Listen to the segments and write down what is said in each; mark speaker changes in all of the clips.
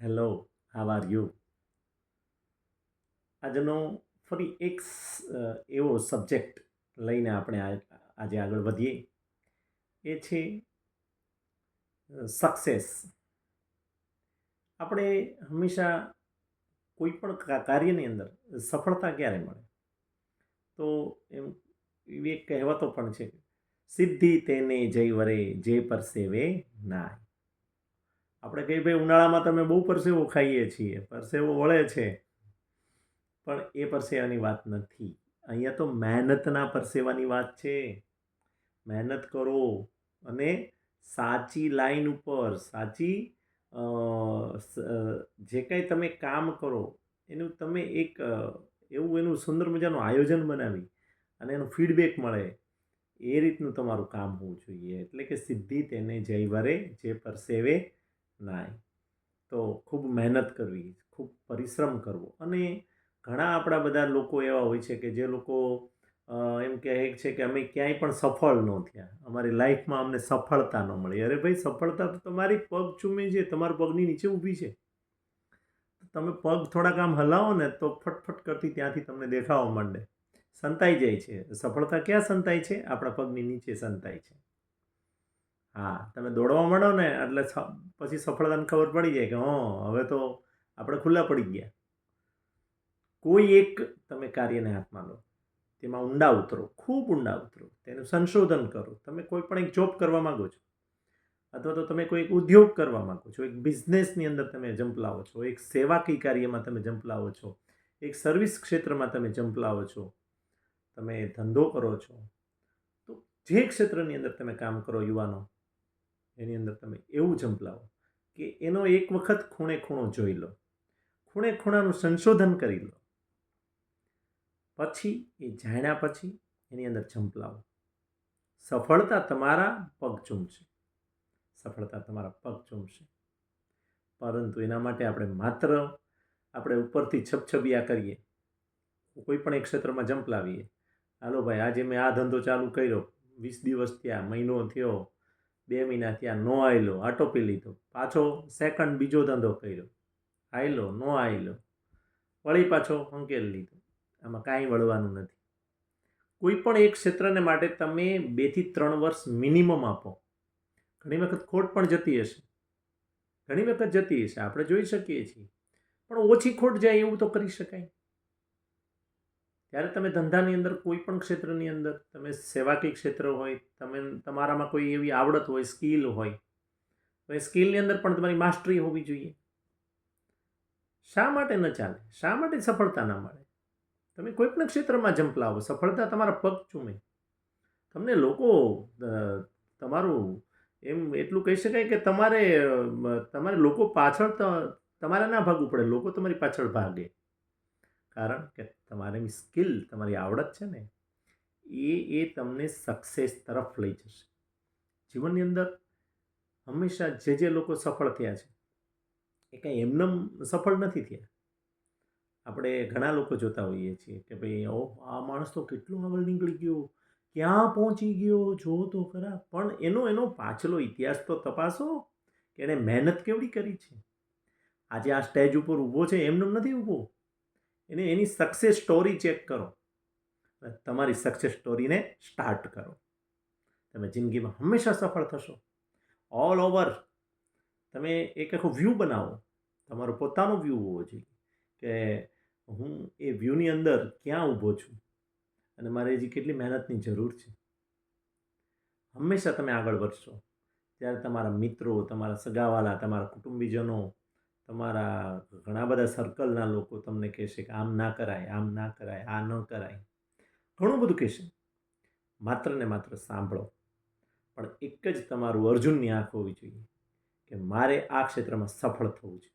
Speaker 1: Hello, how are you? આજનો ફરી એક એવો સબ્જેક્ટ લઈને આપણે આજે આગળ વધીએ. એ છે સક્સેસ. આપણે હંમેશા કોઈ પણ કાર્યની અંદર સફળતા ક્યારે મળે? તો એમ એવી એક કહેવતો પણ છે, સિદ્ધિ તેને જય વરે જે પરસેવે નાય. આપણે કહીએ ભાઈ ઉનાળામાં તમે બહુ પરસેવો ખાઈએ છીએ, પરસેવો વળે છે, પણ એ પરસેવાની વાત નથી. અહીંયા તો મહેનતના પરસેવાની વાત છે. મહેનત કરો અને સાચી લાઈન ઉપર સાચી જે કંઈ તમે કામ કરો એનું તમે એક એવું એનું સુંદર મજાનું આયોજન બનાવી અને એનું ફીડબેક મળે એ રીતનું તમારું કામ હોવું જોઈએ. એટલે કે સિદ્ધિ તેને જય વરે જે પરસેવે નાય. તો ખૂબ મહેનત કરવી, ખૂબ પરિશ્રમ કરવો. અને ઘણા આપણા બધા લોકો એવા હોય છે કે જે લોકો એમ કહે છે કે અમે ક્યાંય પણ સફળ ન થયા, અમારી લાઈફમાં અમને સફળતા ન મળી. અરે ભાઈ, સફળતા તો તમારી પગ ચૂમે છે, તમારા પગની નીચે ઊભી છે. તમે પગ થોડાક આમ હલાવો ને તો ફટફટ કરતી ત્યાંથી તમને દેખાવા માંડે, સંતાઈ જાય છે. સફળતા ક્યાં સંતાય છે? આપણા પગની નીચે સંતાય છે. હા, તમે દોડવા માંડો ને એટલે પછી સફળતાને ખબર પડી જાય કે હવે તો આપણે ખુલ્લા પડી ગયા. કોઈ એક તમે કાર્યને હાથમાં લો, તેમાં ઊંડા ઉતરો, ખૂબ ઊંડા ઉતરો, તેનું સંશોધન કરો. તમે કોઈ પણ એક જોબ કરવા માગો છો, અથવા તો તમે કોઈ એક ઉદ્યોગ કરવા માગો છો, એક બિઝનેસની અંદર તમે ઝંપલાવો છો, એક સેવાકીય કાર્યમાં તમે ઝંપલાવો છો, એક સર્વિસ ક્ષેત્રમાં તમે ઝંપલાવો છો, તમે ધંધો કરો છો, તો જે ક્ષેત્રની અંદર તમે કામ કરો યુવાનો, એની અંદર તમે એવું ઝંપલાવો કે એનો એક વખત ખૂણે ખૂણો જોઈ લો, ખૂણે ખૂણાનું સંશોધન કરી લો. પછી એ જાણ્યા પછી એની અંદર ઝંપલાવો. સફળતા તમારા પગ ચૂમશે, સફળતા તમારા પગ ચૂમશે. પરંતુ એના માટે આપણે ઉપરથી છબછબિયા કરીએ, કોઈ પણ એક ક્ષેત્રમાં ઝંપલાવીએ. હાલો ભાઈ, આજે મેં આ ધંધો ચાલુ કર્યો, 20 દિવસ થયા, મહિનો થયો, 2 મહિના થયા, નો આયલો, આટોપી લીધો. પાછો સેકન્ડ બીજો ધંધો કર્યો, આયલો, નો આયલો, વળી પાછો હંકેલી લીધો. આમાં કાંઈ વળવાનું નથી. કોઈ પણ એક ક્ષેત્રને માટે તમે 2 થી 3 વર્ષ મિનિમમ આપો. ઘણી વખત ખોટ પણ જતી હશે, ઘણી વખત જતી હશે, આપણે જોઈ શકીએ છીએ, પણ ઓછી ખોટ જાય એવું તો કરી શકાય. ત્યારે તમે ધંધાની અંદર, કોઈ પણ ક્ષેત્રની અંદર, તમે સેવાકીય ક્ષેત્ર હોય, તમારામાં કોઈ એવી આવડત હોય, સ્કિલ હોય, તો એ સ્કિલની અંદર પણ તમારી માસ્ટરી હોવી જોઈએ. શા માટે ન ચાલે? શા માટે સફળતા ન મળે? તમે કોઈ પણ ક્ષેત્રમાં ઝંપલાવો, સફળતા તમારા પગ ચૂમે. તમને લોકો તમારું એમ એટલું કહી શકાય કે તમારે લોકો પાછળ તમારે ના ભાગવું પડે, લોકો તમારી પાછળ ભાગે. કારણ કે તમારી સ્કિલ, તમારી આવડત છે ને, એ તમને સક્સેસ તરફ લઈ જશે. જીવનની અંદર હંમેશા જે લોકો સફળ થયા છે એ કંઈ એમનેમ સફળ નથી થયા. આપણે ઘણા લોકો જોતા હોઈએ છીએ કે ભાઈ આ માણસ તો કેટલો આગળ નીકળી ગયો, ક્યાં પહોંચી ગયો, જો તો ખરા. પણ એનો પાછલો ઇતિહાસ તો તપાસો કે એણે મહેનત કેવડી કરી છે. આજે આ સ્ટેજ ઉપર ઊભો છે એમને નથી ઊભો. એની સક્સેસ સ્ટોરી ચેક કરો, તમારી સક્સેસ સ્ટોરીને સ્ટાર્ટ કરો. તમે જિંદગીમાં હંમેશા સફળ થશો. ઓલ ઓવર તમે એક આખો વ્યૂ બનાવો, તમારો પોતાનો વ્યૂ હોવો જોઈએ કે હું એ વ્યૂની અંદર ક્યાં ઊભો છું અને મારે હજી કેટલી મહેનતની જરૂર છે. હંમેશા તમે આગળ વધશો ત્યારે તમારા મિત્રો, તમારા સગાવાલા, તમારા કુટુંબીજનો, તમારા ઘણા બધા સર્કલના લોકો તમને કહેશે કે આમ ના કરાય, આમ ના કરાય, આ ન કરાય, ઘણું બધું કહેશે. માત્ર ને માત્ર સાંભળો. પણ એક જ તમારું અર્જુનની આંખ હોવી જોઈએ કે મારે આ ક્ષેત્રમાં સફળ થવું છે.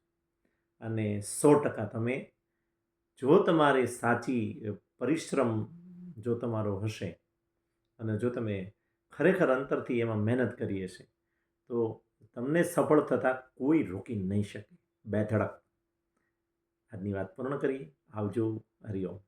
Speaker 1: અને 100% તમે, જો તમારે સાચી પરિશ્રમ જો તમારો હશે અને જો તમે ખરેખર અંતરથી એમાં મહેનત કરી હશે, તો તમને સફળ થતાં કોઈ રોકી નહીં શકે. બેધડક. આજની વાત પૂર્ણ કરીએ. આવજો. હરિઓમ.